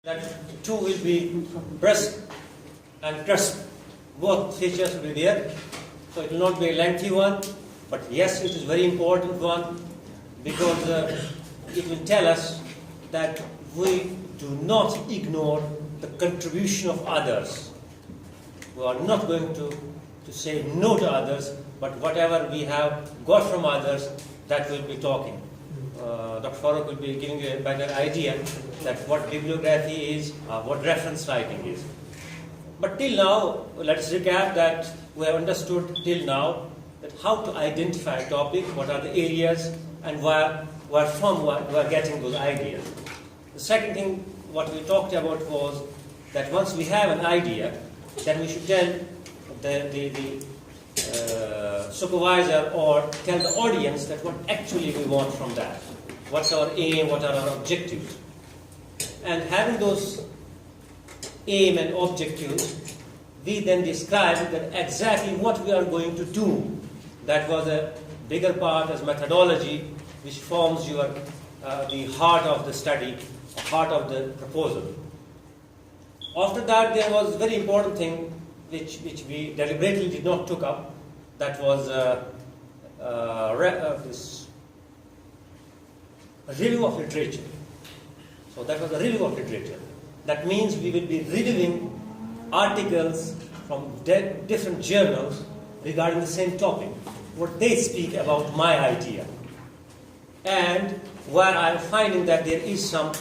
That two will be breast and crest. Both features will be there. So it will not be a lengthy one, but yes, it is a very important one because it will tell us that we do not ignore the contribution of others. We are not going to say no to others, but whatever we have got from others, that we'll be talking. Dr. Farooq will be giving you a better idea that what bibliography is, what reference writing is. But till now, let's recap that we have understood till now that how to identify a topic, what are the areas, and where from we are getting those ideas. The second thing what we talked about was that once we have an idea, then we should tell the supervisor or tell the audience that what actually we want from that. What's our aim, what are our objectives. And having those aim and objectives, we then describe that exactly what we are going to do. That was a bigger part as methodology, which forms your the heart of the study, heart of the proposal. After that, there was a very important thing which we deliberately did not took up. That was this review of literature. So that was a review of literature. That means we will be reviewing articles from different journals regarding the same topic, what they speak about my idea, and where I am finding that there is some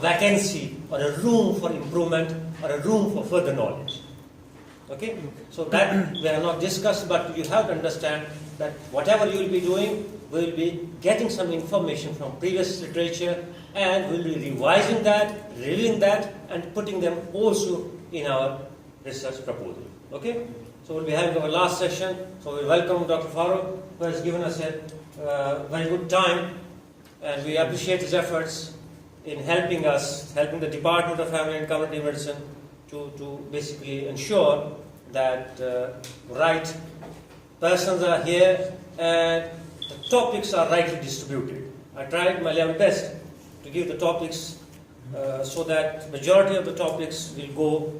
vacancy or a room for improvement or a room for further knowledge. Okay? So that we have not discussed, but you have to understand that whatever you will be doing, we will be getting some information from previous literature and we will be revising that, reviewing that, and putting them also in our research proposal. Okay? So we'll be having our last session. So we welcome Dr. Farooq, who has given us a very good time, and we appreciate his efforts in helping us, helping the Department of Family and Community Medicine to basically ensure that right persons are here and the topics are rightly distributed. I tried my level best to give the topics so that majority of the topics will go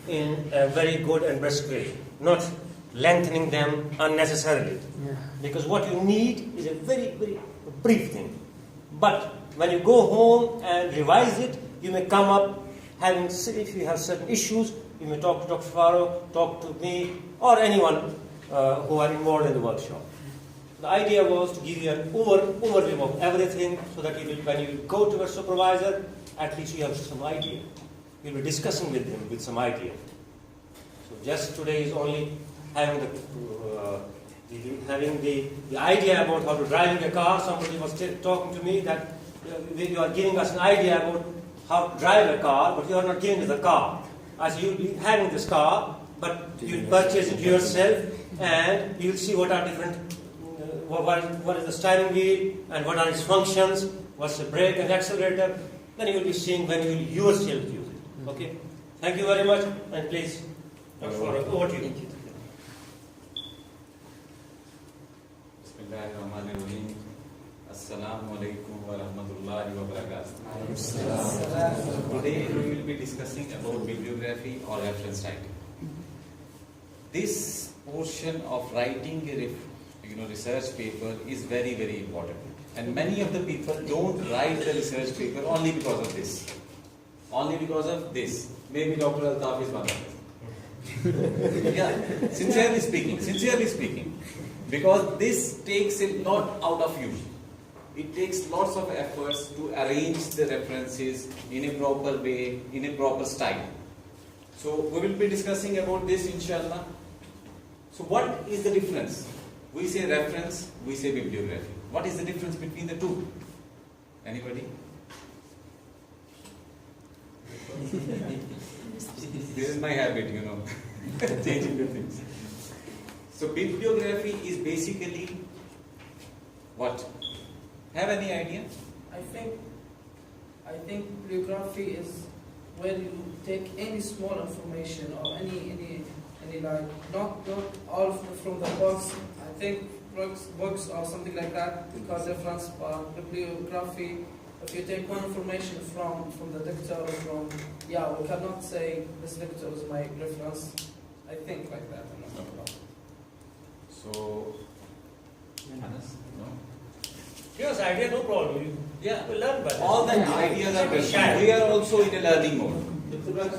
in a very good and brisk way, not lengthening them unnecessarily. Yeah. Because what you need is a very, very brief thing. But when you go home and revise it, you may come up if you have certain issues, you may talk to Dr. Farooq, talk to me, or anyone who are involved in the workshop. The idea was to give you an overview of everything so that when you go to a supervisor, at least you have some idea. You'll be discussing with him with some idea. So just today is only having the idea about how to drive a car. Somebody was talking to me that you are giving us an idea about how to drive a car, but you are not giving us a car. As you'll be having this car, but you purchase it yourself, and you'll see what are different, what is the steering wheel, and what are its functions, what's the brake and accelerator. Then you will be seeing when you will yourself use it. Okay? Thank you very much, and please, Dr. Farooq, over to you. Bismillahirrahmanirrahim. Assalamu alaikum wa rahmatullahi wa barakatuh. Today we will be discussing about bibliography or reference writing. This portion of writing a research paper is very, very important. And many of the people don't write the research paper only because of this. Only because of this. Maybe Dr. Altaf is one of them. Yeah, sincerely speaking. Because this takes a lot out of you. It takes lots of efforts to arrange the references in a proper way, in a proper style. So we will be discussing about this inshallah. So what is the difference? We say reference, we say bibliography. What is the difference between the two? Anybody? This is my habit, changing the things. So bibliography is basically what? Have any idea? I think bibliography is where you take any small information or any like not all from the books. I think books or something like that, because reference bibliography if you take one information from the dictator or from, yeah, we cannot say this dictator is my reference. I think like that. I'm not sure. So, Hannes? No? Yes, idea, no problem. You Yeah. will learn by this. All the ideas are Share. questions. We are also in a learning mode. It's about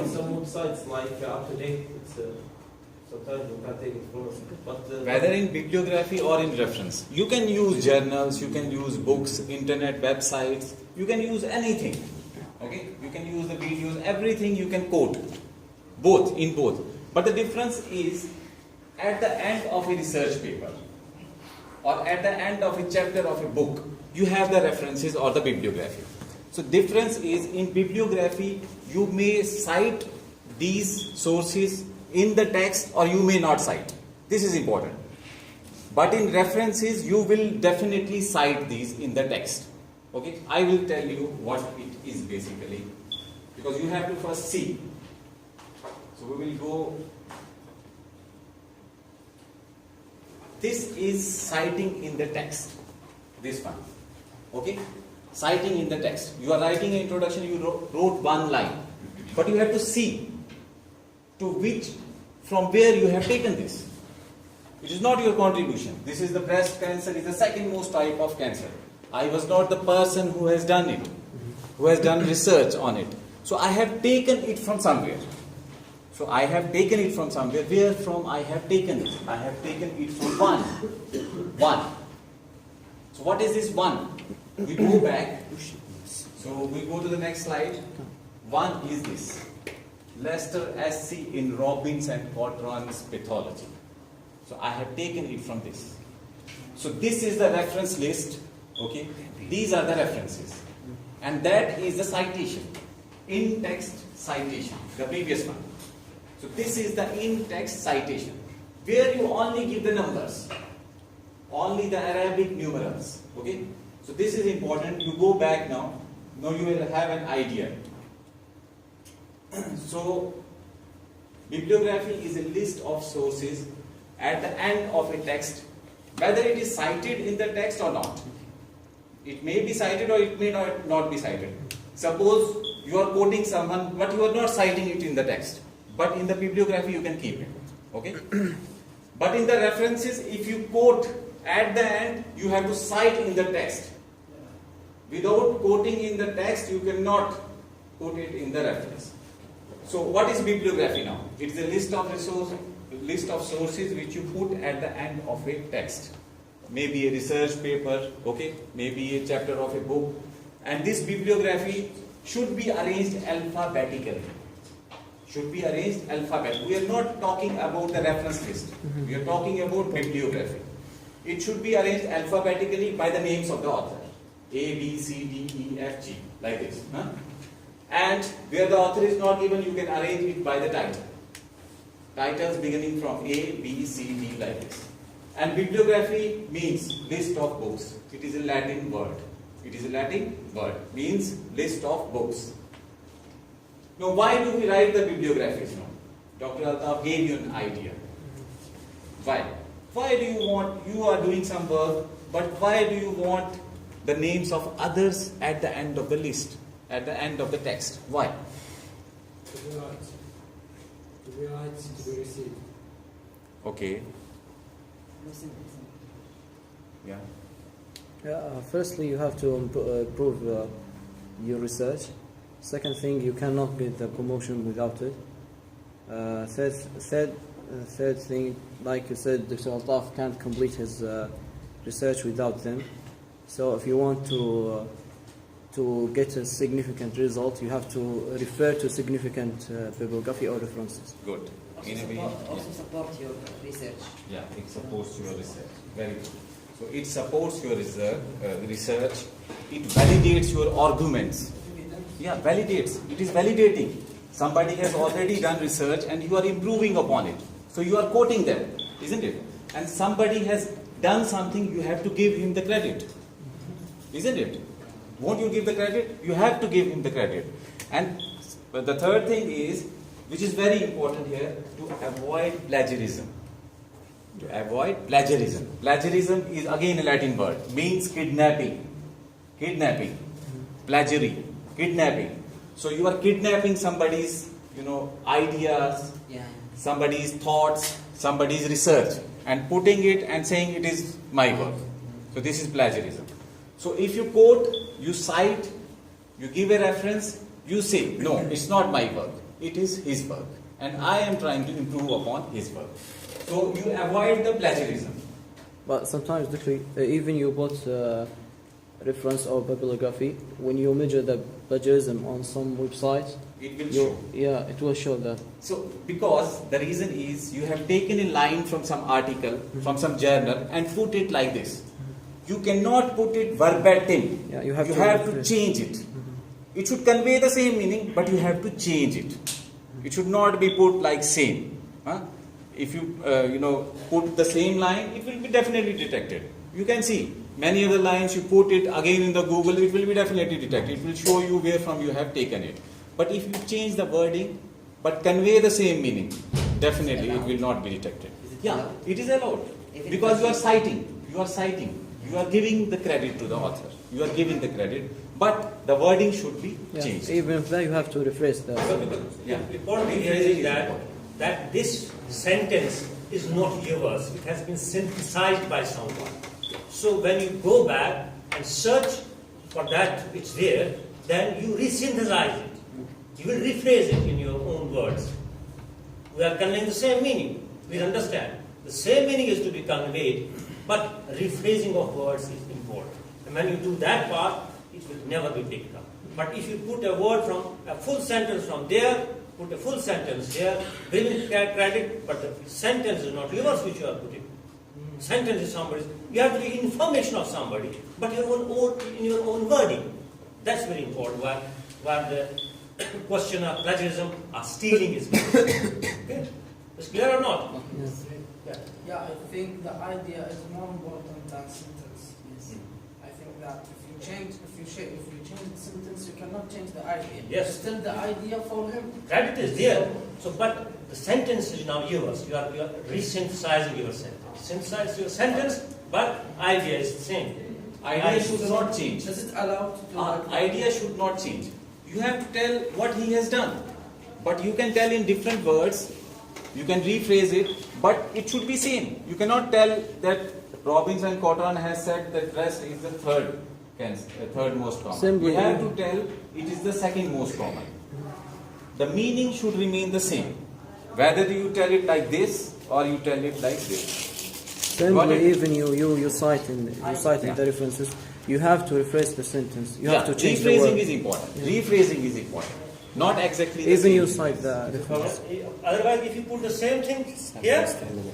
some websites like up to date. It's sometimes you can't take it from us. But Whether in bibliography or in reference, you can use journals, you can use books, internet websites, you can use anything. Okay, you can use the videos, everything you can quote, in both. But the difference is at the end of a research paper or at the end of a chapter of a book, you have the references or the bibliography. So difference is in bibliography, you may cite these sources in the text or you may not cite. This is important. But in references, you will definitely cite these in the text. Okay, I will tell you what it is basically, because you have to first see. So we will go. This is citing in the text. This one. Okay, citing in the text. You are writing an introduction. You wrote one line, but you have to see to which, from where you have taken this. It is not your contribution. This is the breast cancer, is the second most type of cancer. I was not the person who has done it, who has done research on it. So I have taken it from somewhere. So I have taken it from somewhere. Where from I have taken it? I have taken it from one. One. So what is this one? We go back. So we go to the next slide. One is this. Lester SC in Robbins and Cotron's pathology. So I have taken it from this. So this is the reference list. Okay. These are the references. And that is the citation. In-text citation. The previous one. So this is the in-text citation. Where you only give the numbers. Only the Arabic numerals. Okay. So this is important. You go back now. Now you will have an idea. So, bibliography is a list of sources at the end of a text, whether it is cited in the text or not. It may be cited or it may not be cited. Suppose you are quoting someone, but you are not citing it in the text. But in the bibliography, you can keep it. Okay? But in the references, if you quote at the end, you have to cite in the text. Without quoting in the text, you cannot put it in the reference. So what is bibliography now? It is a list of sources which you put at the end of a text. Maybe a research paper, okay, maybe a chapter of a book. And this bibliography should be arranged alphabetically. Should be arranged alphabetically. We are not talking about the reference list. We are talking about bibliography. It should be arranged alphabetically by the names of the author. A, B, C, D, E, F, G, like this. Huh? And where the author is not given, you can arrange it by the title. Titles beginning from A, B, C, D, like this. And bibliography means list of books. It is a Latin word. It is a Latin word. Means list of books. Now why do we write the bibliographies now? Dr. Altaf gave you an idea. Why? Why do you are doing some work, but why do you want the names of others at the end of the list? At the end of the text. Why? To be right, to be received. Okay. Yeah. Firstly, you have to prove your research. Second thing, you cannot get the promotion without it. Third thing, like you said, Dr. Altaf can't complete his research without them. So if you want to get a significant result, you have to refer to significant bibliography or references. Good. Also support your research. Yeah, it supports your research. Very good. So it supports your research. It validates your arguments. Yeah, validates. It is validating. Somebody has already done research and you are improving upon it. So you are quoting them, isn't it? And somebody has done something, you have to give him the credit. Isn't it? Won't you give the credit? You have to give him the credit. And the third thing is, which is very important here, to avoid plagiarism. To avoid plagiarism. Plagiarism is again a Latin word, means kidnapping. Kidnapping. plagiary, kidnapping. So you are kidnapping somebody's, ideas, Yeah. somebody's thoughts, somebody's research, and putting it and saying it is my work. So this is plagiarism. So if you quote, you cite, you give a reference, you say, no, it's not my work, it is his work, and I am trying to improve upon his work. So you avoid the plagiarism. But sometimes, even you put reference or bibliography, when you measure the plagiarism on some website, It will show. it will show that. So, because the reason is you have taken a line from some article, from some journal, and put it like this. You cannot put it verbatim. Yeah, you have to to rephrase. change it. It should convey the same meaning, but you have to change it. It should not be put like same. Huh? If you put the same line, it will be definitely detected. You can see many other lines. You put it again in the Google, it will be definitely detected. It will show you where from you have taken it. But if you change the wording, but convey the same meaning, definitely it will not be detected. Yeah, it is allowed because you are citing. You are giving the credit to the author. You are giving the credit, but the wording should be changed. Even if that, you have to rephrase that. Yeah. Important here is that this sentence is not yours. It has been synthesized by someone. So when you go back and search for that which is there, then you resynthesize it. You will rephrase it in your own words. We are conveying the same meaning. We understand. The same meaning is to be conveyed, but rephrasing of words is important. And when you do that part, it will never be picked up. But if you put a word from a full sentence from there, put a full sentence here, giving credit, but the sentence is not yours which you are putting. Sentence is somebody's. You have to give information of somebody, but in your own wording. That's very important. Where the question of plagiarism or stealing is based. Okay? Is clear or not? Yeah. Yeah, I think the idea is more important than sentence. Yes. I think that if you change the sentence, you cannot change the idea. Yes. Still the idea for him. Credit is there. So, but the sentence is now yours. You are resynthesizing your sentence. Synthesize your sentence, but idea is the same. Idea should not change. Is it allowed to do that? Idea should not change. You have to tell what he has done. But you can tell in different words, you can rephrase it, but it should be same. You cannot tell that Robbins and Cotton has said that rest is the third most common. Simply- You have to tell it is the second most common. The meaning should remain the same. Whether you tell it like this or you tell it like this. Got Simply, it? even you cite in the references, you have to rephrase the sentence. You have to change the rephrasing word. is important. Rephrasing is important. Not exactly the Even same. you cite the reference. Otherwise, if you put the same thing here,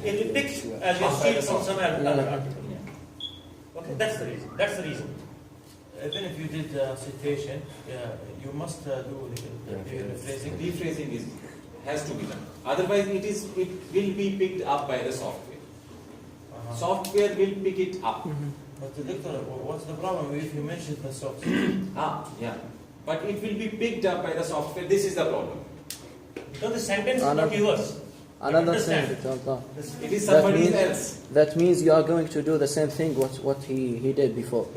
it will pick as you steal from some other article. Okay, that's the reason. That's the reason. Even if you did citation, you must do the rephrasing. Rephrasing has to be done. Otherwise, it will be picked up by the software. Software will pick it up. But the doctor, what's the problem if you mentioned the source? Yeah. But it will be picked up by the software. This is the problem. Because the sentence is not yours. Another Understand? thing, Dr. It is That somebody means- else. That means you are going to do the same thing what he did before.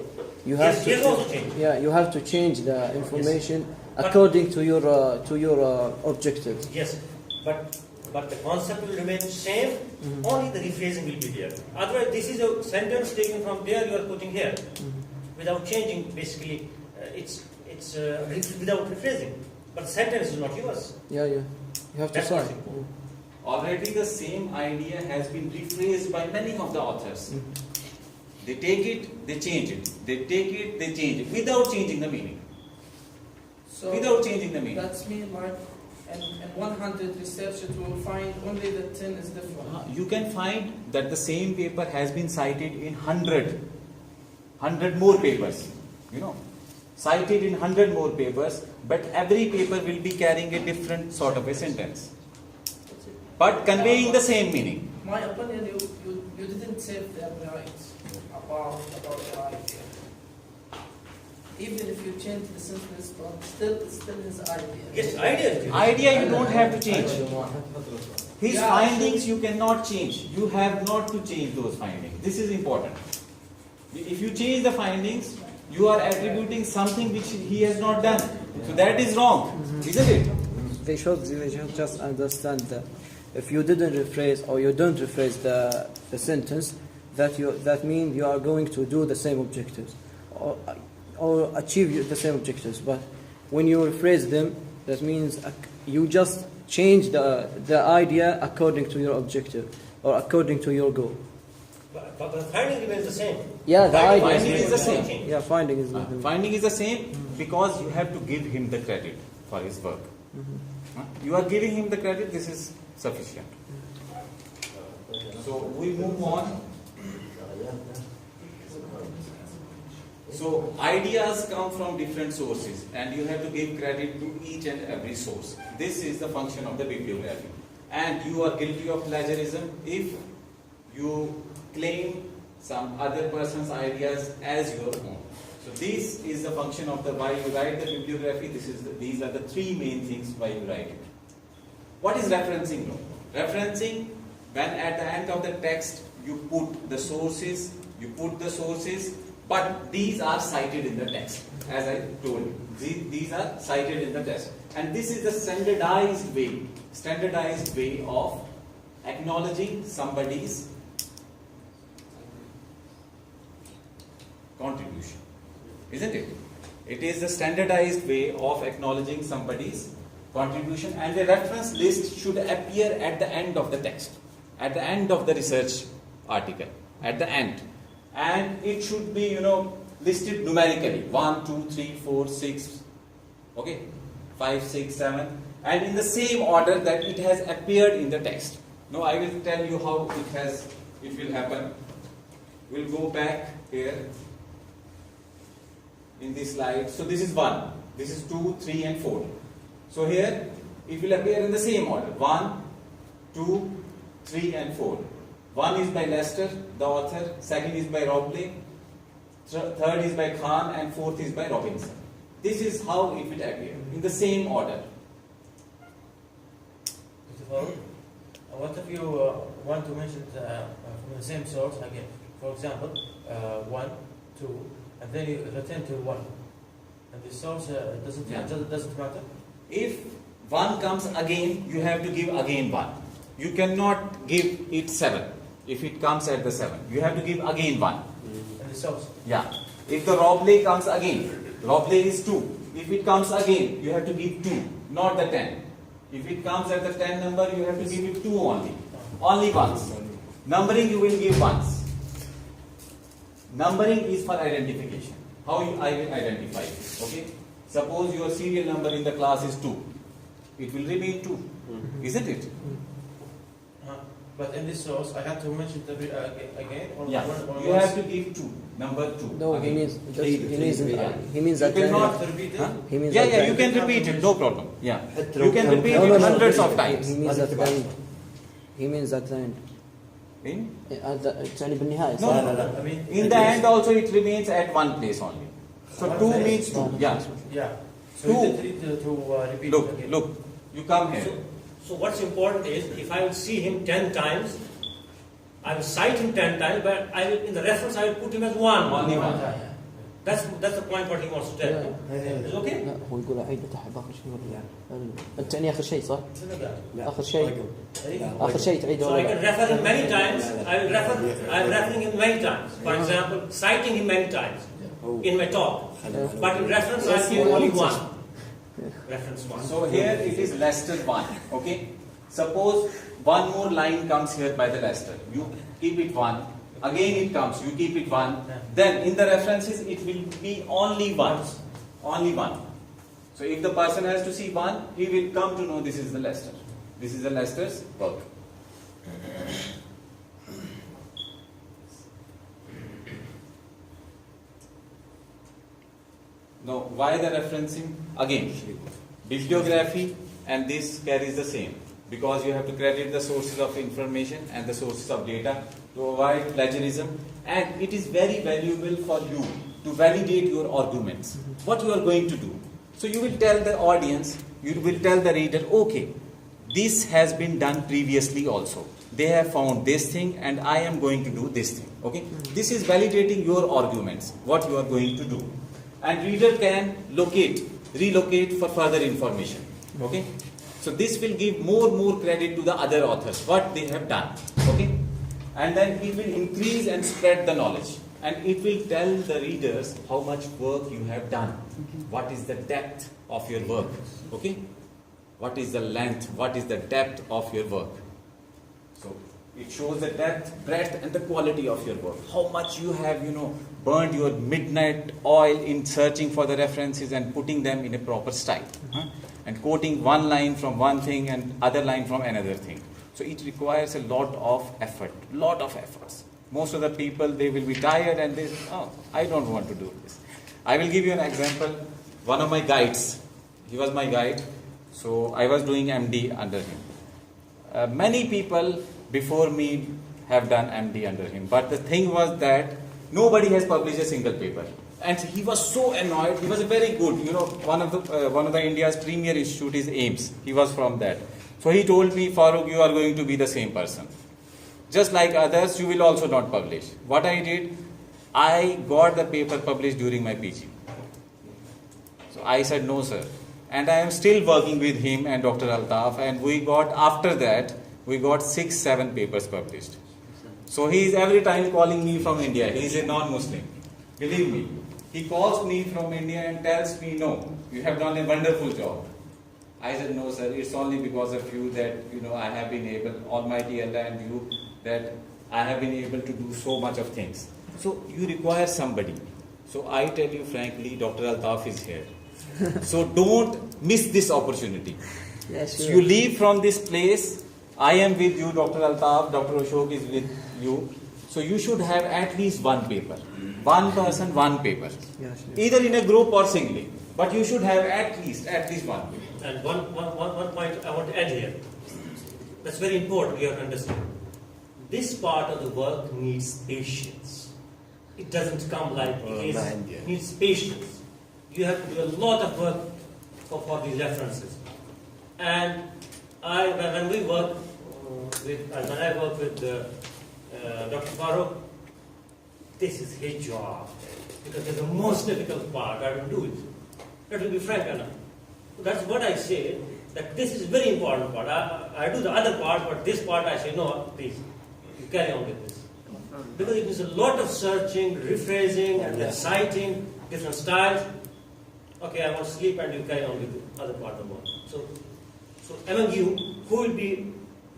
You have Yes, he has also changed. Yeah, you have to change the information according to your objectives. Yes, but the concept will remain same. Only the rephrasing will be there. Otherwise, this is a sentence taken from there. You are putting here, without changing. Basically, it's without rephrasing. But sentence is not yours. Yeah. You have to That's cite. what's important. Already the same idea has been rephrased by many of the authors. They take it, they change it. They take it, they change it without changing the meaning. So Without changing the meaning. that's mean like in 100 research it will find only that 10 is different. You can find that the same paper has been cited in 100 more papers. Cited in 100 more papers, but every paper will be carrying a different sort of a sentence. But conveying the same meaning. My opinion, you didn't save their rights about the idea. Even if you change the sentence, but it's still his idea. Yes, idea is there. Idea you don't have to change. His Yeah, findings you cannot change. You have not to change those findings. This is important. If you change the findings, You are attributing something which he has not done. So that is wrong, isn't it? They should just understand that if you didn't rephrase or you don't rephrase the sentence, that means you are going to do the same objectives or achieve the same objectives. But when you rephrase them, that means you just change the idea according to your objective or according to your goal. But the finding remains the same. Yeah, the idea Finding is the same. Yeah, finding is the Finding is the same because you have to give him the credit for his work. You are giving him the credit, this is sufficient. So we move on. So ideas come from different sources and you have to give credit to each and every source. This is the function of the bibliography. And you are guilty of plagiarism if you claim some other person's ideas as your own. So this is the function of the why you write the bibliography. These are the three main things why you write it. What is referencing now? Referencing, when at the end of the text you put the sources, but these are cited in the text, as I told you. These are cited in the text. And this is the standardized way of acknowledging somebody's contribution. Isn't it? It is the standardized way of acknowledging somebody's contribution, and the reference list should appear at the end of the text, at the end of the research article, at the end. And it should be, listed numerically. 1, 2, 3, 4, 6, okay, 5, 6, 7, and in the same order that it has appeared in the text. Now I will tell you how it will happen. We'll go back here in this slide. So this is 1, this is 2, 3 and 4. So here it will appear in the same order. 1, 2, 3 and 4. 1 is by Lester, the author. Second is by Robley. Third is by Khan, and fourth is by Robinson. This is how it will appear in the same order. What if you want to mention from the same source again? For example, 1, 2, and then you return to 1, and the source doesn't matter. If 1 comes again, you have to give again 1. You cannot give it 7. If it comes at the 7, you have to give again 1. And the source? Yeah. If the Robley comes again, Robley is 2. If it comes again, you have to give 2, not the 10. If it comes at the 10 number, you have to give it 2 only. Only once. Numbering you will give once. Numbering is for identification. How I will identify it? Okay. Suppose your serial number in the class is 2. It will remain 2. Isn't it? But in this source, I have to mention it again? Or Yeah. or You have to give 2. Number 2. No, he again. means You that cannot repeat it? he means Yeah, that yeah, you can repeat it, no problem. Yeah. You can repeat No, it no, hundreds no, of times. He means that then. He means that then. In? يعني بالنهاية No, صح؟ no, no. I mean, In the end also it remains at one place only. So 2 means 2. Yeah. Yeah. So Two. you need to repeat Look, it again. look. You come here. So what's important is, if I will see him 10 times, I will cite him 10 times, but I will, in the reference I will put him as 1. Only one. That's the point what he wants to tell me. Is it okay? لا هو يقول عيد تحب آخر شيء ولا الثاني آخر شيء صح؟ آخر شيء آخر شيء تعيد So ولا I can لا؟ refer him many times. I'm referring him many times. For example, citing him many times in my talk. But in reference I give only 1. Reference 1. So here it is Lester 1. Okay. Suppose one more line comes here by the Lester. You keep it 1. Again it comes. You keep it 1. Then in the references it will be only once. Only 1. So if the person has to see 1, he will come to know this is the Lester. This is the Lester's work. Now, why the referencing? Again, bibliography and this carries the same, because you have to credit the sources of information and the sources of data to avoid plagiarism, and it is very valuable for you to validate your arguments. What you are going to do? So you will tell the audience, you will tell the reader, okay, this has been done previously also. They have found this thing and I am going to do this thing. Okay? This is validating your arguments, what you are going to do. and reader can relocate for further information. Okay? So this will give more credit to the other authors, what they have done. Okay? And then it will increase and spread the knowledge. And it will tell the readers how much work you have done. What is the depth of your work? Okay? What is the length? What is the depth of your work? So it shows the depth, breadth, and the quality of your work. How much you have, burned your midnight oil in searching for the references and putting them in a proper style. And quoting one line from one thing and other line from another thing. So it requires a lot of effort, lot of efforts. Most of the people, they will be tired and they say, oh, I don't want to do this. I will give you an example. One of my guides, he was my guide. So I was doing MD under him. Many people before me have done MD under him. But the thing was that nobody has published a single paper. And he was so annoyed. He was a very good, one of the India's premier institute is AIMS. He was from that. So he told me, Farooq, you are going to be the same person. Just like others, you will also not publish. What I did, I got the paper published during my PG. So I said, no, sir. And I am still working with him and Dr. Altaf. And after that, we got 6-7 papers published. So he is every time calling me from India. He is a non-Muslim. Believe me. He calls me from India and tells me, no, you have done a wonderful job. I said, no, sir, it's only because of you that, I have been able, Almighty Allah and you, that I have been able to do so much of things. So you require somebody. So I tell you frankly, Dr. Altaf is here. So don't miss this opportunity. Yes, So you leave from this place, I am with you, Dr. Altaf, Dr. Ashok is with you. So you should have at least one paper. One person, one paper. Yes, Either in a group or singly. But you should have at least one paper. And one point I want to add here. That's very important you have to understand. This part of the work needs patience. It doesn't come like it is. It needs patience. You have to do a lot of work for these references. And when I work with Dr. Farooq, this is his job. Because it's the most difficult part. I don't do it. That will be frank enough. So that's what I say, that this is a very important part. I do the other part, but this part I say, no, please, you carry on with this. Because it is a lot of searching, rephrasing, and then citing different styles. Okay, I want to sleep, and you carry on with the other part of the work. So among you, who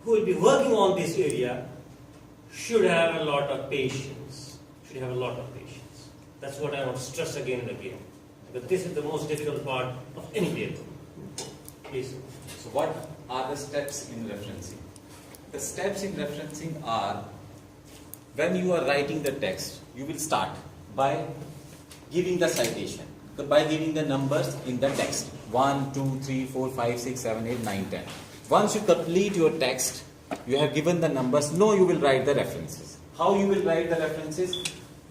will be working on this area, should have a lot of patience. Should have a lot of patience. That's what I want to stress again and again. Because this is the most difficult part of any paper. Please. So what are the steps in referencing? The steps in referencing are, when you are writing the text, you will start by giving the citation, by giving the numbers in the text. 1, 2, 3, 4, 5, 6, 7, 8, 9, 10. Once you complete your text, you have given the numbers, now you will write the references. How you will write the references?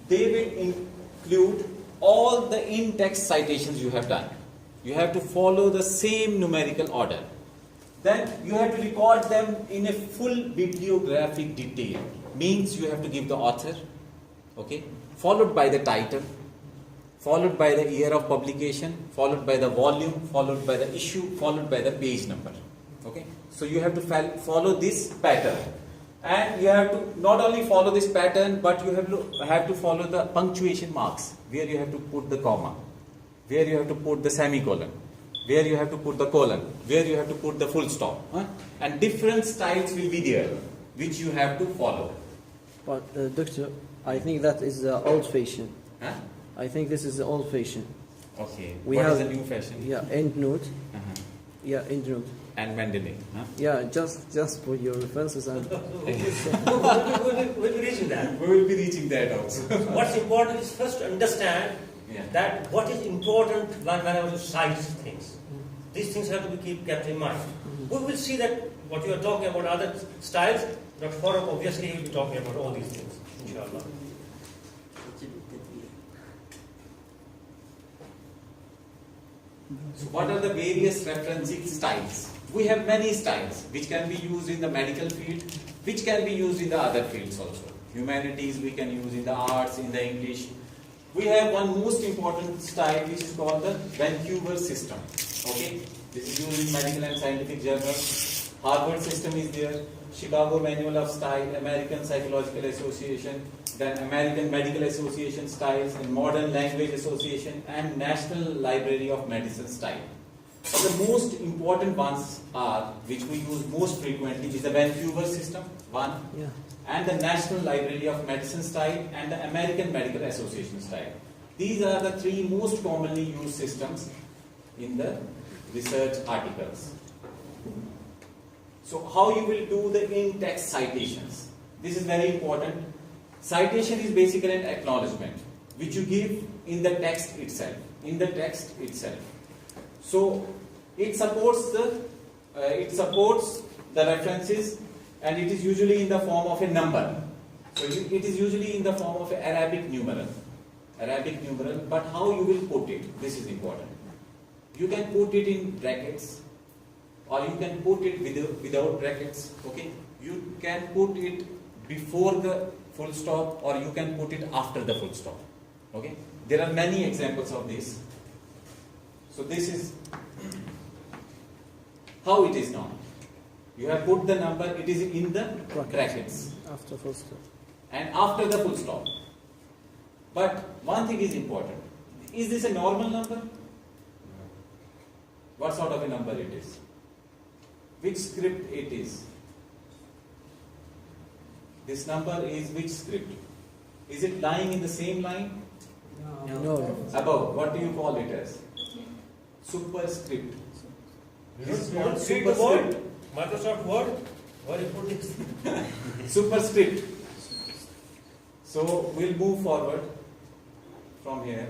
They will include all the in-text citations you have done. You have to follow the same numerical order. Then you have to record them in a full bibliographic detail. Means you have to give the author, okay, followed by the title, followed by the year of publication, followed by the volume, followed by the issue, followed by the page number. Okay, so you have to follow this pattern. And you have to not only follow this pattern, but you have to follow the punctuation marks, where you have to put the comma, where you have to put the semicolon, where you have to put the colon, where you have to put the full stop. And different styles will be there, which you have to follow. But Doctor, I think that is old-fashioned. Huh? I think this is old-fashioned. Okay. We What have is the new fashion? Yeah, end note. Uh-huh. Yeah, end note. And Mendeley. Huh? Yeah, just for your references and We'll be reaching that. We will be reaching that also. What's important is first to understand that what is important whenever you cite things. These things have to be kept in mind. We will see that what you are talking about other styles, Dr. Farooq obviously he will be talking about all these things, inshallah. So what are the various referencing styles? We have many styles which can be used in the medical field, which can be used in the other fields also. Humanities we can use in the arts, in the English. we have one most important style which is called the Vancouver system. Okay, this is used in medical and scientific journals. Harvard system is there, Chicago Manual of Style, American Psychological Association, then American Medical Association styles, and Modern Language Association, and National Library of Medicine style. So the most important ones are, which we use most frequently, is the Vancouver system, one, Yeah. and the National Library of Medicine style, and the American Medical Association style. These are the three most commonly used systems in the research articles. So how you will do the in-text citations? This is very important. Citation is basically an acknowledgement which you give in the text itself. In the text itself. So it supports the references, and it is usually in the form of a number. So it is usually in the form of an Arabic numeral. Arabic numeral, but how you will put it? This is important. You can put it in brackets, or you can put it without brackets. Okay, you can put it before the full stop, or you can put it after the full stop. Okay, there are many examples of this. So this is how it is now. You have put the number, it is in the brackets After full stop. and after the full stop. But one thing is important. Is this a normal number? What sort of a number it is? Which script it is? This number is which script? Is it lying in the same line? No. Above, what do you call it as? Superscript. This is called superscript. Microsoft Word. Where you put this? Superscript. So we'll move forward from here.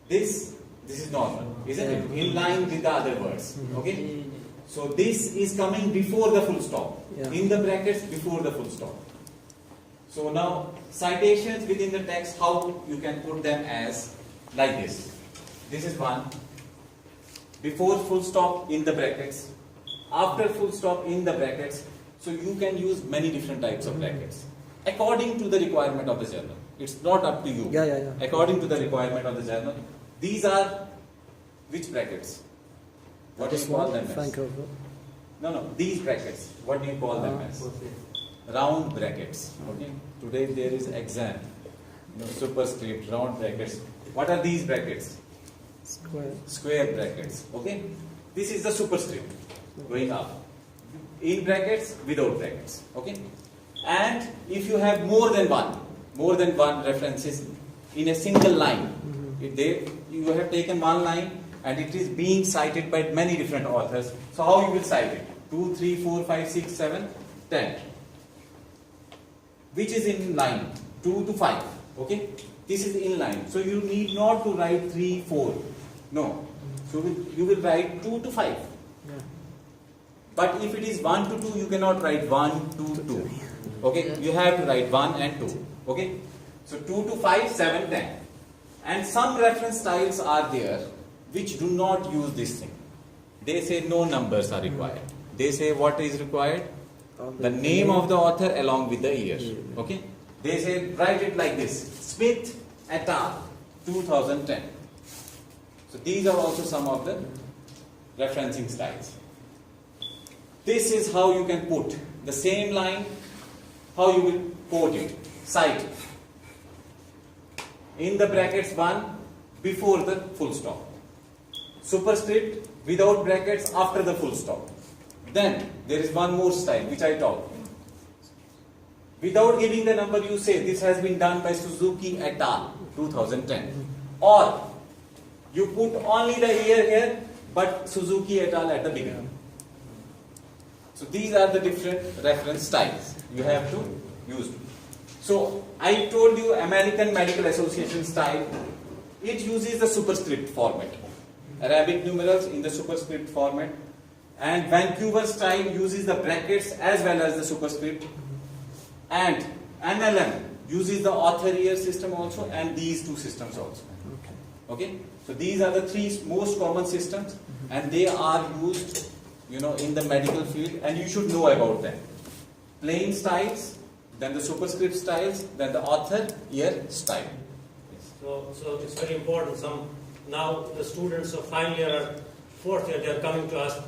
This is normal, isn't it? In line with the other words. Okay? So this is coming before the full stop. Yeah. In the brackets before the full stop. So now citations within the text, how you can put them as like this. This is one. Before full stop in the brackets. After full stop in the brackets. So you can use many different types of brackets. According to the requirement of the journal. It's not up to you. Yeah. According to the requirement of the journal. These are which brackets? What do you call them as? Vancouver. No, these brackets. What do you call them as? Round brackets. Okay. Today there is exam. Superscript, round brackets. What are these brackets? Square. Square brackets. Okay. This is the superscript going up. In brackets, without brackets. Okay. And if you have more than one references in a single line, you have taken one line and it is being cited by many different authors. So how you will cite it? 2, 3, 4, 5, 6, 7, 10. Which is in line? 2 to 5. Okay? This is in line. So you need not to write 3, 4. No. So you will write 2 to 5. Yeah. But if it is 1 to 2, you cannot write 1, 2, 2. Okay? You have to write 1 and 2. Okay? So 2 to 5, 7, 10. And some reference styles are there which do not use this thing. They say no numbers are required. They say what is required? The name of the author along with the year. Okay? They say write it like this. Smith et al. 2010. So these are also some of the referencing styles. This is how you can put the same line, how you will quote it, cite it. In the brackets 1 before the full stop. Superscript without brackets after the full stop. Then there is one more style which I taught. Without giving the number, you say this has been done by Suzuki et al. 2010. Or you put only the year here but Suzuki et al. At the beginning. So these are the different reference styles you have to use. So I told you American Medical Association style, it uses the superscript format. Arabic numerals in the superscript format. And Vancouver style uses the brackets as well as the superscript. And NLM uses the author year system also and these two systems also. Okay? So these are the three most common systems and they are used, in the medical field and you should know about them. Plain styles, then the superscript styles, then the author year style. Yes. So it's very important. Now the students of final year or fourth year, they are coming to us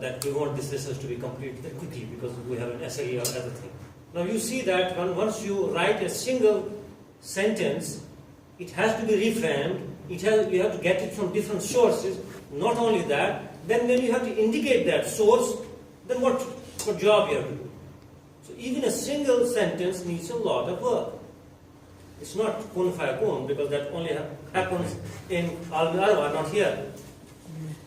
that we want this research to be completed very quickly because we have an SAE or other thing. Now you see that once you write a single sentence, it has to be reframed. You have to get it from different sources. Not only that, then when you have to indicate that source, then what job you have to do? So even a single sentence needs a lot of work. It's not kun fayakun because that only happens in Al-Arwa, not here.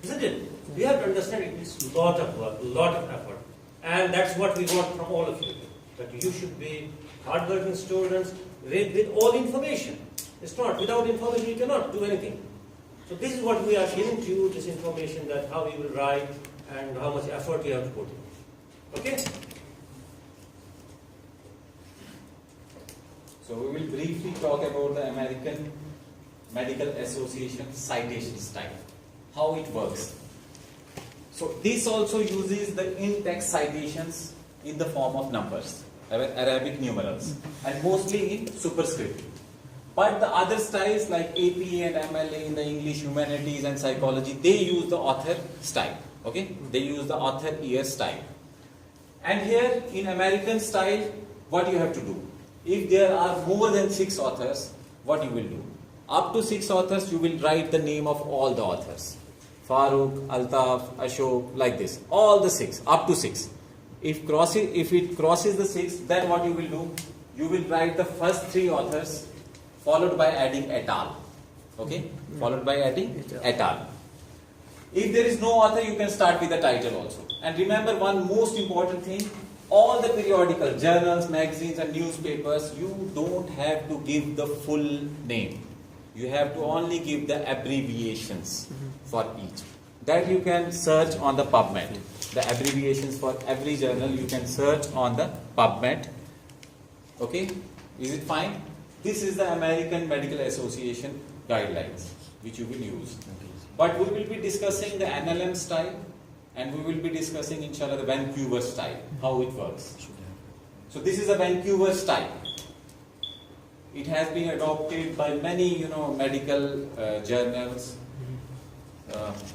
Isn't it? We have to understand it is a lot of work, a lot of effort. And that's what we want from all of you. That you should be hardworking students with all information. It's not, without information you cannot do anything. So this is what we are giving to you, this information that how you will write and how much effort you have to put in. Okay? So we will briefly talk about the American Medical Association citation style, how it works. So this also uses the in-text citations in the form of numbers, Arabic numerals, and mostly in superscript. But the other styles like AP and MLA in the English humanities and psychology, they use the author style. Okay, they use the author year style. And here in American style, what you have to do? If there are more than 6 authors, what you will do? Up to 6 authors, you will write the name of all the authors. Farooq, Altaf, Ashok, like this. All the 6, up to 6. If it crosses the 6, then what you will do? You will write the first 3 authors, followed by adding et al. Okay? Followed by adding et al. If there is no author, you can start with the title also. And remember one most important thing, all the periodical journals, magazines and newspapers, you don't have to give the full name. You have to only give the abbreviations for each. That you can search on the PubMed. The abbreviations for every journal you can search on the PubMed. Okay? Is it fine? This is the American Medical Association guidelines which you will use. But we will be discussing the NLM style and we will be discussing inshallah the Vancouver style, how it works. So this is a Vancouver style. It has been adopted by many medical journals,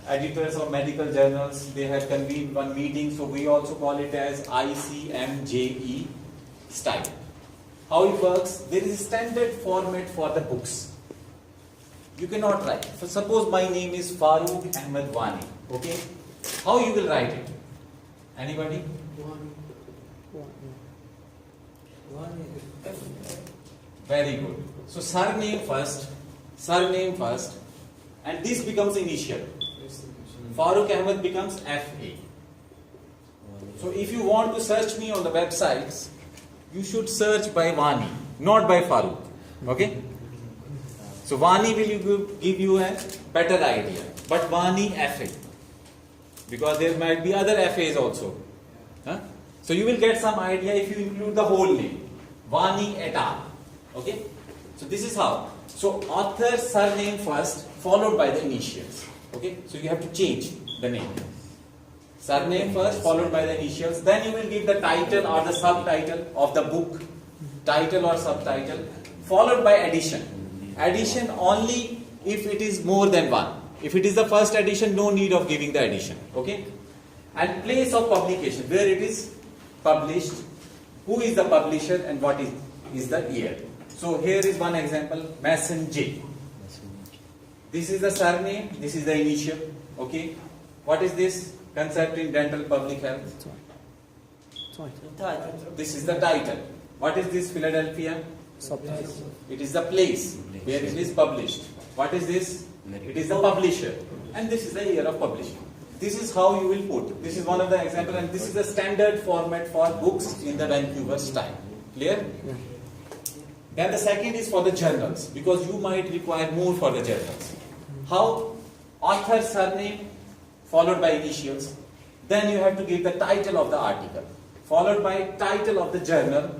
editors of medical journals. They have convened one meeting, so we also call it as ICMJE style. How it works? There is a standard format for the books. You cannot write. So suppose my name is Farooq Ahmed Wani. Okay? How you will write it? Anybody? Very good. So surname first, and this becomes initial. Farooq Ahmed becomes FA. So if you want to search me on the websites, you should search by Wani, not by Farooq. Okay? So Wani will give you a better idea. But Wani FA. Because there might be other FAs also. Huh? So you will get some idea if you include the whole name. Wani et al. Okay? So this is how. So author surname first, followed by the initials. Okay? So you have to change the name. Surname first, followed by the initials. Then you will give the title or the subtitle of the book. Title or subtitle. Followed by addition. Addition only if it is more than 1. If it is the first edition, no need of giving the addition. Okay? And place of publication, where it is published, who is the publisher and what is the year. So here is one example, Mason J. This is the surname, this is the initial. Okay? What is this? Concept in dental public health. This is the title. What is this? Philadelphia? Subtitle. It is the place where it is published. What is this? It is the publisher. And this is the year of publishing. This is how you will put. This is one of the examples, and this is the standard format for books in the Vancouver style. Clear? Yeah. Then the second is for the journals, because you might require more for the journals. How? Author surname followed by initials. Then you have to give the title of the article, followed by title of the journal,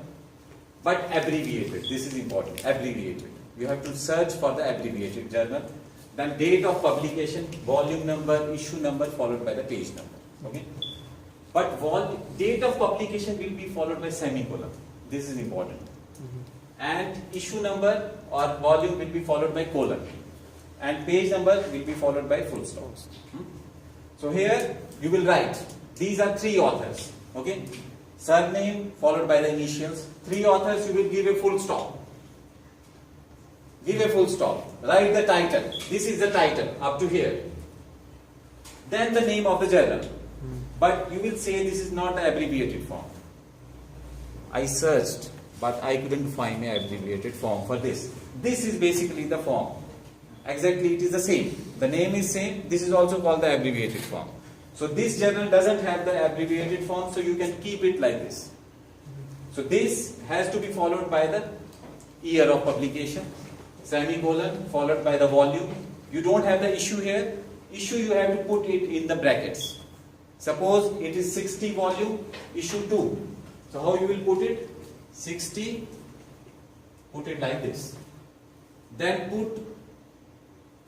but abbreviated. This is important. Abbreviated. You have to search for the abbreviated journal. Then date of publication, volume number, issue number, followed by the page number. Okay? But date of publication will be followed by semicolon. This is important. and issue number or volume will be followed by colon, and page number will be followed by full stop. So here you will write, these are 3 authors, okay? Surname followed by the initials. 3 authors, you will give a full stop. Give a full stop. Write the title. This is the title up to here. Then the name of the journal. But you will say this is not the abbreviated form. I searched, but I couldn't find an abbreviated form for this. This is basically the form. Exactly, it is the same. The name is same. This is also called the abbreviated form. So this journal doesn't have the abbreviated form, so you can keep it like this. So this has to be followed by the year of publication, semicolon, followed by the volume. You don't have the issue here. Issue you have to put it in the brackets. Suppose it is 60 volume, issue 2. So how you will put it? 60, put it like this. Then put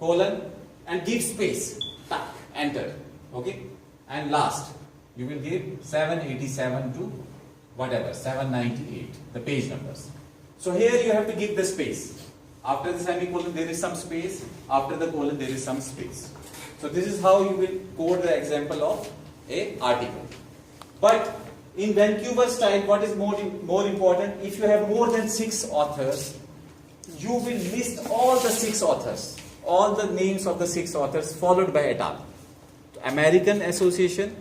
colon and give space. Tuck, enter. Okay? And last, you will give 787 to whatever, 798, the page numbers. So here you have to give the space. After the semicolon there is some space, after the colon there is some space. So this is how you will code the example of a article. But in Vancouver style, what is more important, if you have more than 6 authors, you will list all the 6 authors, all the names of the 6 authors followed by et al. American Association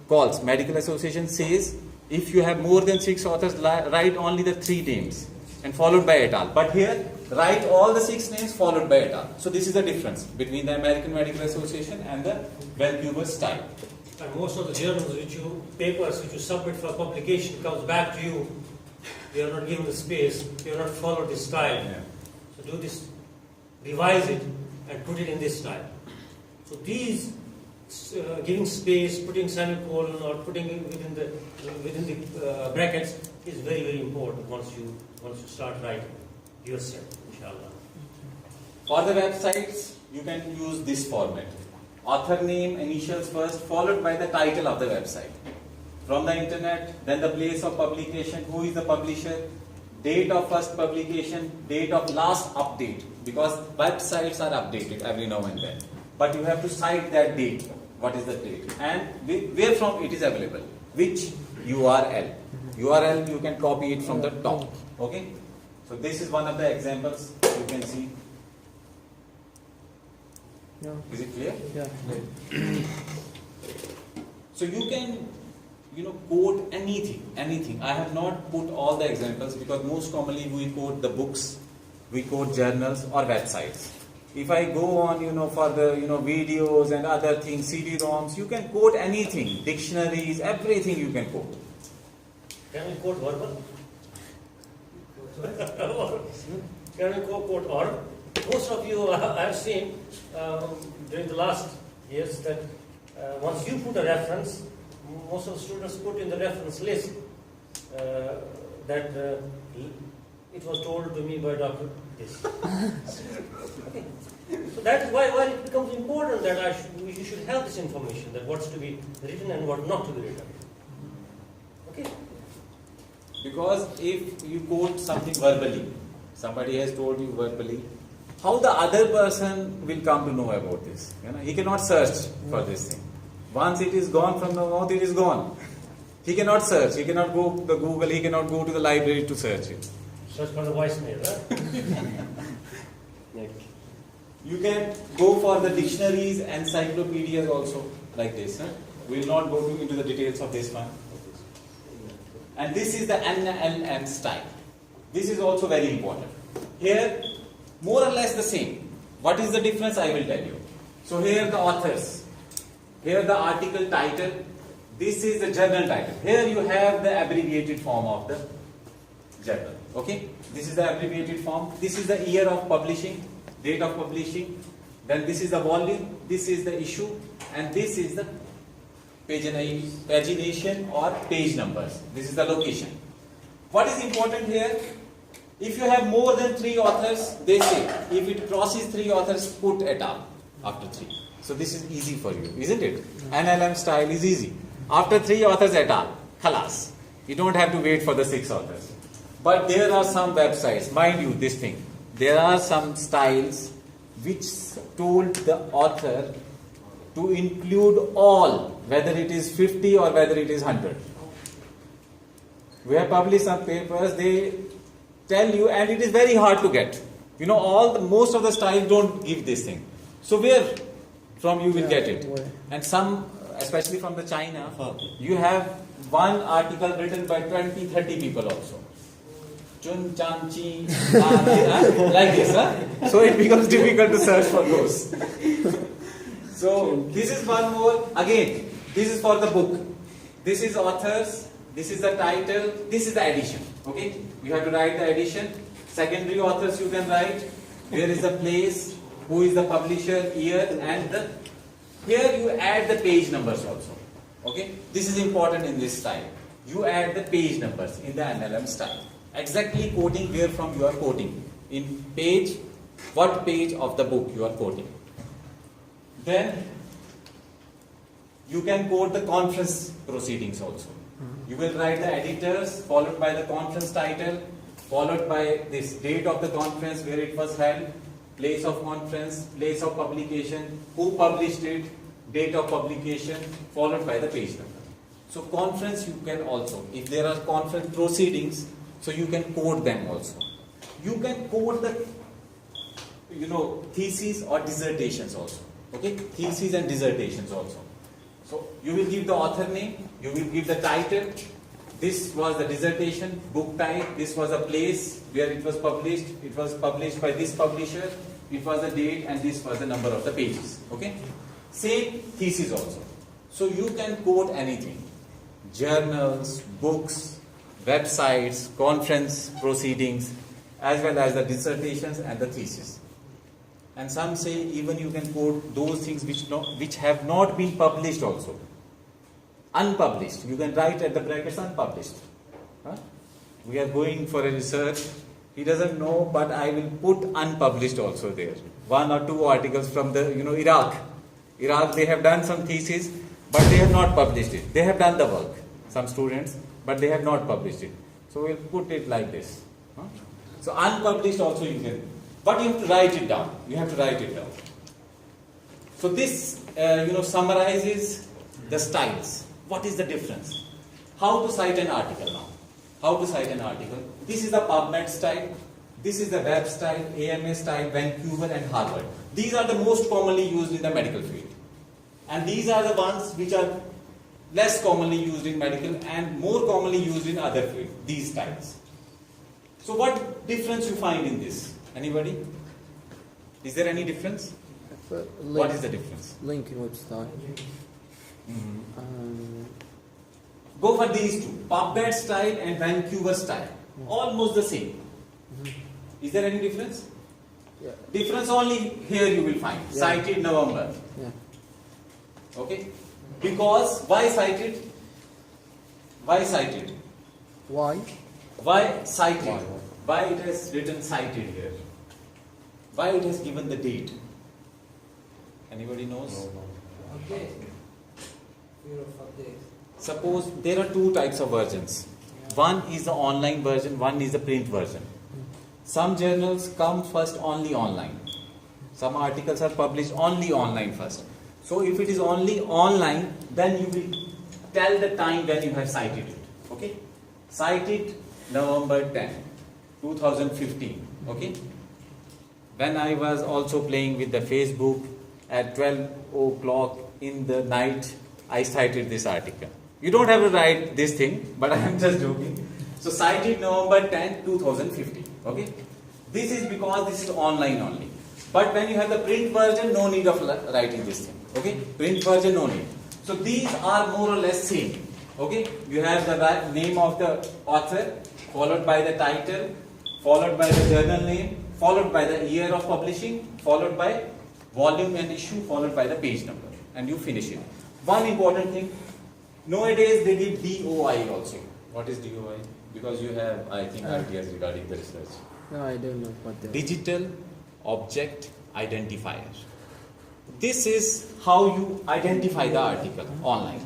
calls, Medical Association says, if you have more than 6 authors, write only the 3 names and followed by et al. But here, write all the 6 names followed by et al. So this is the difference between the American Medical Association and the Vancouver style. And most of the journals papers which you submit for publication comes back to you. They are not given the space, they are not followed this style. Yeah. So do this, revise it and put it in this style. So these giving space, putting semicolon or putting it within the brackets is very, very important once you start writing yourself, inshallah. For the websites, you can use this format. Author name, initials first, followed by the title of the website. From the internet, then the place of publication, who is the publisher, date of first publication, date of last update, because websites are updated every now and then. But you have to cite that date. What is the date? And where from it is available. Which URL. URL you can copy it from the top. Okay? So this is one of the examples you can see. Yeah. Is it clear? Yeah. So you can, quote anything. I have not put all the examples because most commonly we quote the books, we quote journals or websites. If I go on, for the, videos and other things, CD-ROMs, you can quote anything, dictionaries, everything you can quote. Can we quote verbal? Can we quote oral? Most of you I have seen during the last years that once you put a reference, most of the students put in the reference list that it was told to me by Dr. This. Okay. So that is why it becomes important that you should have this information, that what's to be written and what not to be written. Okay? Because if you quote something verbally, somebody has told you verbally, how the other person will come to know about this? He cannot search for this thing. Once it is gone from the mouth, it is gone. He cannot search. He cannot go to the Google. He cannot go to the library to search it. Search for the voicemail, right? You can go for the dictionaries, encyclopedias also like this. We will not go into the details of this one. And this is the NLM style. This is also very important. Here, more or less the same. What is the difference? I will tell you. So here the authors. Here the article title. This is the journal title. Here you have the abbreviated form of the journal. Okay? This is the abbreviated form. This is the year of publishing, date of publishing. Then this is the volume. This is the issue. And this is the pagination or page numbers. This is the location. What is important here? If you have more than 3 authors, they say, if it crosses 3 authors, put et al. After 3. So this is easy for you, isn't it? NLM style is easy. After 3 authors et al. Khalas. You don't have to wait for the 6 authors. But there are some websites, mind you, this thing. There are some styles which told the author to include all, whether it is 50 or whether it is 100. We have published some papers, they tell you, and it is very hard to get. You know, most of the styles don't give this thing. So where from you will get it? Where? And some, especially from the China, you have one article written by 20, 30 people also. Chun, Chan, Chi, like this, huh? So it becomes difficult to search for those. So this is one more. Again, this is for the book. This is authors. This is the title. This is the edition. Okay, you have to write the edition. Secondary authors you can write. Where is the place? Who is the publisher? Year and the. Here you add the page numbers also. Okay, this is important in this style. You add the page numbers in the NLM style. Exactly quoting where from you are quoting. In page, what page of the book you are quoting. Then you can quote the conference proceedings also. You will write the editors, followed by the conference title, followed by this date of the conference, where it was held, place of conference, place of publication, who published it, date of publication, followed by the page number. So conference you can also, if there are conference proceedings, so you can quote them also. You can quote the, theses or dissertations also. Okay, theses and dissertations also. So you will give the author name, you will give the title. This was the dissertation, book type, this was the place where it was published. It was published by this publisher, it was the date, and this was the number of the pages. Okay, same thesis also. So you can quote anything. Journals, books, websites, conference proceedings, as well as the dissertations and the thesis. And some say even you can quote those things which have not been published also. Unpublished. You can write at the brackets unpublished. Huh? We are going for a research. He doesn't know, but I will put unpublished also there. 1 or 2 articles from the Iraq. Iraq, they have done some thesis, but they have not published it. They have done the work, some students, but they have not published it. So we'll put it like this. Huh? So unpublished also you can. But you have to write it down. You have to write it down. So this, summarizes the styles. What is the difference? How to cite an article now? How to cite an article? This is the PubMed style. This is the web style, AMA style, Vancouver and Harvard. These are the most commonly used in the medical field. And these are the ones which are less commonly used in medical and more commonly used in other fields. These styles. So what difference you find in this? Anybody? Is there any difference? What is the difference? Linking website. Go for these two. PubMed style and Vancouver style. Almost the same. Is there any difference? Yeah. Difference only here you will find. Yeah. Cited November. Yeah. Okay? Because, why cited? Why cited? Why? Why cited? Why it has written cited here? Why it has given the date? Anybody knows? Update. Fear of update. Suppose there are 2 types of versions. One is the online version, one is the print version. Some journals come first only online. Some articles are published only online first. So if it is only online, then you will tell the time when you have cited it. Okay? Cited November 10, 2015. Okay? When I was also playing with the Facebook at 12 o'clock in the night, I cited this article. You don't have to write this thing, but I am just joking. So cited November 10, 2015. Okay? This is because this is online only. But when you have the print version, no need of writing this thing. Okay? Print version, no need. So these are more or less same. Okay? You have the name of the author, followed by the title, followed by the journal name, followed by the year of publishing, followed by volume and issue, followed by the page number. And you finish it. One important thing, nowadays they give DOI also. What is DOI? Because you have, I think, ideas regarding the research. No, I don't know what they are. Digital Object Identifier. This is how you identify the article online.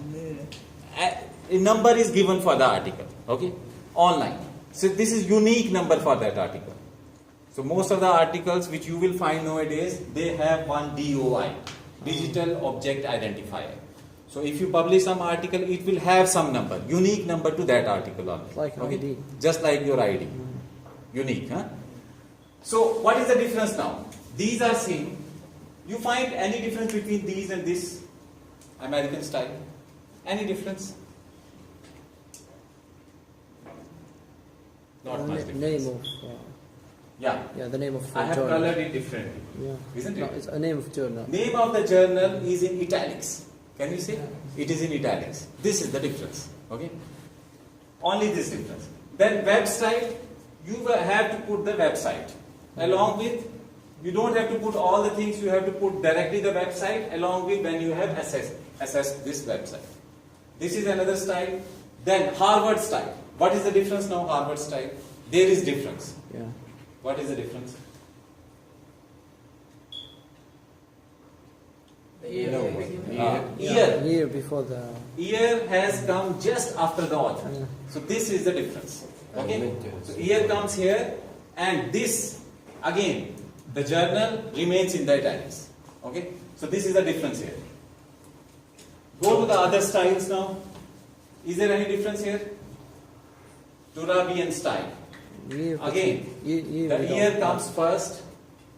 A number is given for the article. Okay? Online. So this is unique number for that article. So most of the articles which you will find nowadays, they have one DOI, Digital Object Identifier. So if you publish some article, it will have some number, unique number to that article on it. Like an ID. Just like your ID. Unique, huh? So what is the difference now? These are same. You find any difference between these and this American style? Any difference? Not much difference. Name of Yeah, the name of I have journal. colored it differently. Yeah. Isn't No, it? it's a name of journal. Name of the journal is in italics. Can you see? It is in italics. This is the difference. Okay? Only this difference. Then web style, you will have to put the website. Along with, you don't have to put all the things, you have to put directly the website along with when you have assessed this website. This is another style. Then Harvard style. What is the difference now, Harvard style? There is difference. Yeah. What is the difference? The year No. beginning. Year. Year before the. Year has come just after the author. Yeah. So this is the difference. Okay? So year comes here, and this, again, the journal remains in the italics. Okay? So this is the difference here. Go to the other styles now. Is there any difference here? Turabian style. Year. Again, Year the without, year comes first,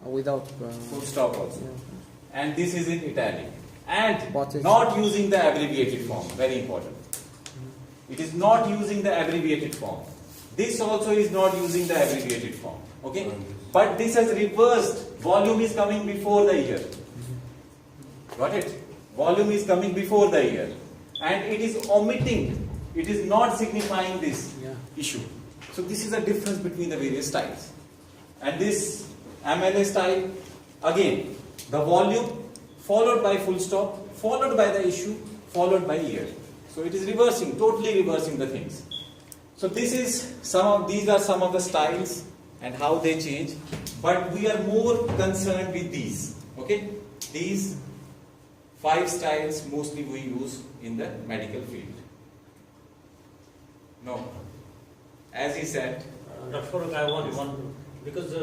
without. full stop also. Yeah. And this is in italic. And What is- not using the abbreviated form. Very important. It is not using the abbreviated form. This also is not using the abbreviated form. Okay? But this has reversed. Volume is coming before the year. Got it? Volume is coming before the year. And it is omitting. It is not signifying this Yeah. issue. So this is the difference between the various styles. And this MLA style, again, the volume followed by full stop, followed by the issue, followed by year. So it is reversing, totally reversing the things. So these are some of the styles and how they change. But we are more concerned with these. Okay? These 5 styles mostly we use in the medical field. No. As he said, Dr. Farooq, I want one, because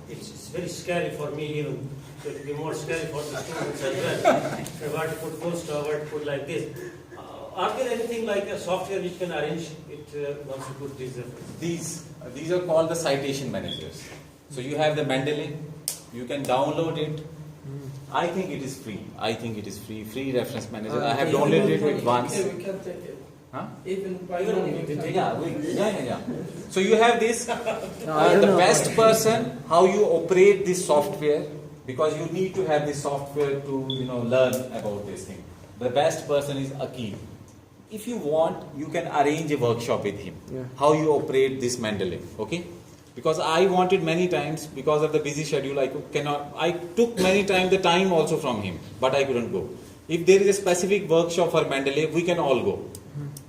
it's very scary for me even, so it will be more scary for the students as well. What to put full stop, what to put like this. Are there anything like a software which can arrange it once you put these? these are called the citation managers. So you have the Mendeley, you can download it. I think it is free. Free reference manager. I have downloaded it once. Okay, we can take it. Huh? Even by Even money, we we can can take take it. Yeah. So you have this. No, I don't The know. best person, how you operate this software, because you need to have this software to learn about this thing. The best person is Akeem. If you want, you can arrange a workshop with him. Yeah. How you operate this Mendeley, okay? Because I wanted many times, because of the busy schedule, I took many times the time also from him, but I couldn't go. If there is a specific workshop for Mendeley, we can all go.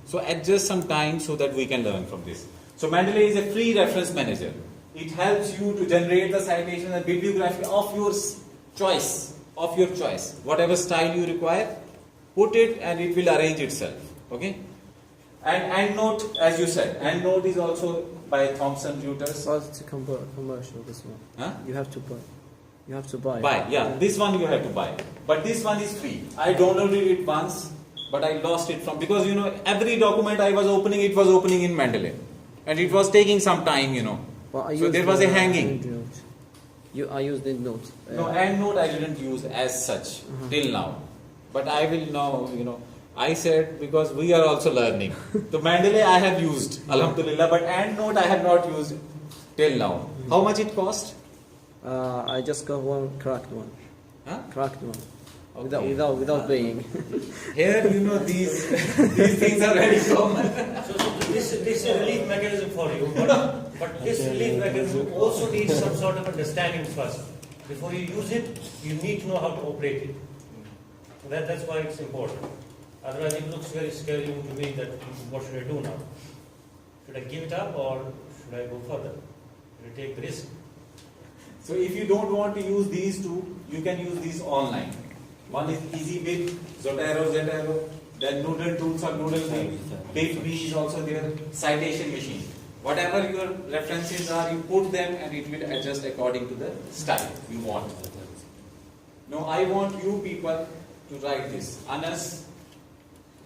So adjust some time so that we can learn from this. So Mendeley is a free reference manager. It helps you to generate the citation and bibliography of your choice, whatever style you require, put it and it will arrange itself. Okay? And EndNote, as you said, EndNote is also by Thomson Reuters. Well, it's a commercial, this one. Huh? You have to buy. You have to buy. Buy, yeah. This one you have to buy. But this one is free. I downloaded it once, but I lost it because every document I was opening, it was opening in Mendeley. And it was taking some time, Well, I So used there was a the hanging. EndNote. I used EndNote. No, EndNote I didn't use as such till now. But I will now, I said because we are also learning. So Mendeley I have used, Alhamdulillah, but EndNote I have not used till now. How much it cost? I just got one cracked one. Huh? Cracked one. Okay. Without paying. Here, these things are very common. So this is a relief mechanism for you, but this relief mechanism also needs some sort of understanding first. Before you use it, you need to know how to operate it. That's why it's important. Otherwise, it looks very scary to me that what should I do now? Should I give it up or should I go further? Should I take the risk? So if you don't want to use these two, you can use these online. One is EasyBit, Zotero, then Noodle Tools or Noodle Bit. BitBee is also there. Citation machine. Whatever your references are, you put them and it will adjust according to the style you want. No, I want you people to write this. Anas,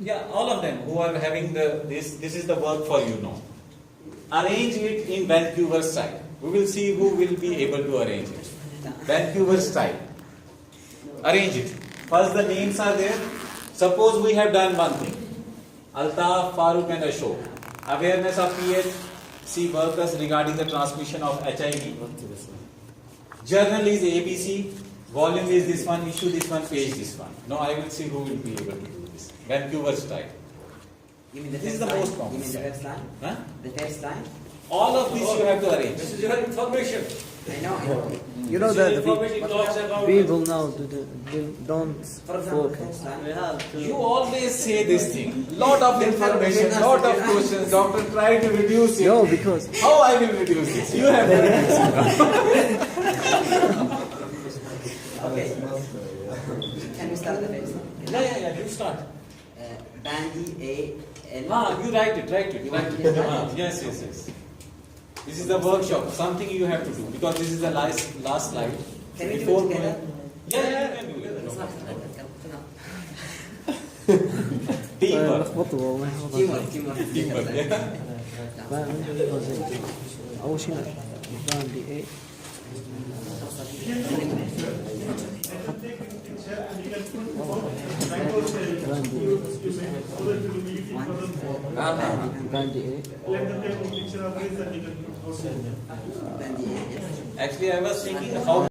yeah, all of them who are having this is the work for you now. Arrange it in Vancouver style. We will see who will be able to arrange it. Vancouver style. Arrange it. First the names are there. Suppose we have done one thing. Altaf, Farooq and Ashok. Awareness of PHC workers regarding the transmission of HIV. Journal is ABC. Volume is this one. Issue this one. Page this one. Now I will see who will be able to do this. Vancouver style. You mean the This is first the line? most common. You mean the first line? Huh? The first line? All of this you have to arrange. This is your information. I know, I know. You know This that is information talks about people now don't For example, the focus. first line. You always say this thing. Lot of information, lot of questions. Doctor, try to reduce it. No, because How I will reduce this? You have to reduce it. Okay. Can we start the first line? Yeah. You start. Bandy A N. You write it. Yes. This is the workshop. Something you have to do because this is the last slide. Can we do Before it together? going- Yeah, you can do it. It's not. Teamwork. لخبطوا والله Teamwork. أول شيء باندي A باندي A Bandy A. Yes. Actually, I was thinking how